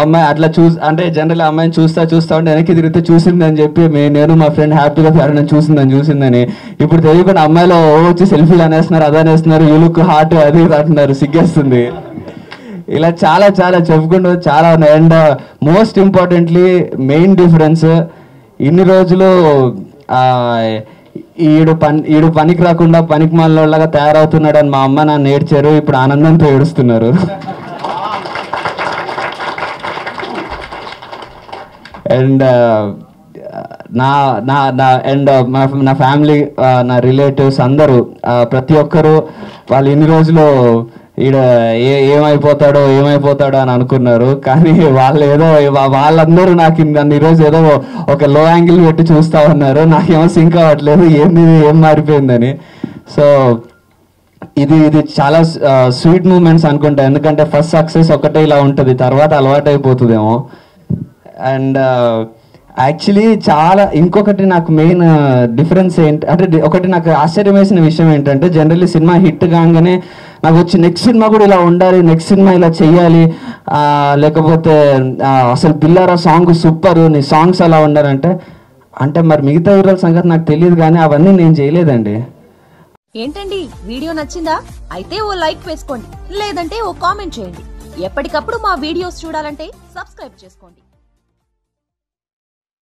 అమ్మాయి అట్లా అంటే జనరల్ అమ్మాయిని చూస్తా ఉంటే వెనక్కి తిరిగితే చూసిందని చెప్పి నేను మా ఫ్రెండ్ హ్యాపీగా ఫ్యాన్ చూసిందని ఇప్పుడు తెలియకుండా అమ్మాయిలో వచ్చి సెల్ఫీలు అనేస్తున్నారు, అదనేస్తున్నారు, లుక్ హార్ట్ అది అంటున్నారు, సిగ్గేస్తుంది. ఇలా చాలా చాలా చెప్పుకుంటూ చాలా ఉన్నాయి. And most importantly main difference, ఇన్ని రోజులు ఈడు పనికి రాకుండా పనికి మాలోలాగా తయారవుతున్నాడు అని మా అమ్మ నాన్న ఏడ్చారు, ఇప్పుడు ఆనందంతో ఏడుస్తున్నారు. అండ్ నా ఫ్యామిలీ, నా రిలేటివ్స్ అందరూ ప్రతి ఒక్కరూ వాళ్ళు ఇన్ని రోజులు ఈడ ఏమైపోతాడో అని అనుకున్నారు. కానీ వాళ్ళందరూ నాకు నన్ను ఈరోజు ఏదో ఒక లో యాంగిల్ పెట్టి చూస్తూ ఉన్నారు. నాకేమో సింక్ అవ్వట్లేదు ఏం మారిపోయిందని. సో ఇది చాలా స్వీట్ మూమెంట్స్ అనుకుంటా, ఎందుకంటే ఫస్ట్ సక్సెస్ ఒకటే ఇలా ఉంటుంది, తర్వాత అలవాటు అయిపోతుందేమో. అండ్ యాక్చువల్లీ ఇంకొకటి నాకు మెయిన్ డిఫరెన్స్ అంటే ఒకటి నాకు ఆశ్చర్యం వేసిన విషయం ఏంటంటే, జనరల్లీ సినిమా హిట్ కాగానే నాకు వచ్చి నెక్స్ట్ సినిమా కూడా ఇలా ఉండాలి, నెక్స్ట్ సినిమా ఇలా చెయ్యాలి, లేకపోతే అసలు పిల్లారా సాంగ్ సూపర్, నీ సాంగ్స్ అలా అంటే మరి మిగతా హీరోల సంగతి నాకు తెలియదు, కానీ అవన్నీ నేను చేయలేదండి. ఏంటండి వీడియో నచ్చిందా? అయితే ఓ లైక్ వేసుకోండి, లేదంటే ఓ కామెంట్ చేయండి. ఎప్పటికప్పుడు మా వీడియోస్ చూడాలంటే సబ్స్క్రైబ్ చేసుకోండి.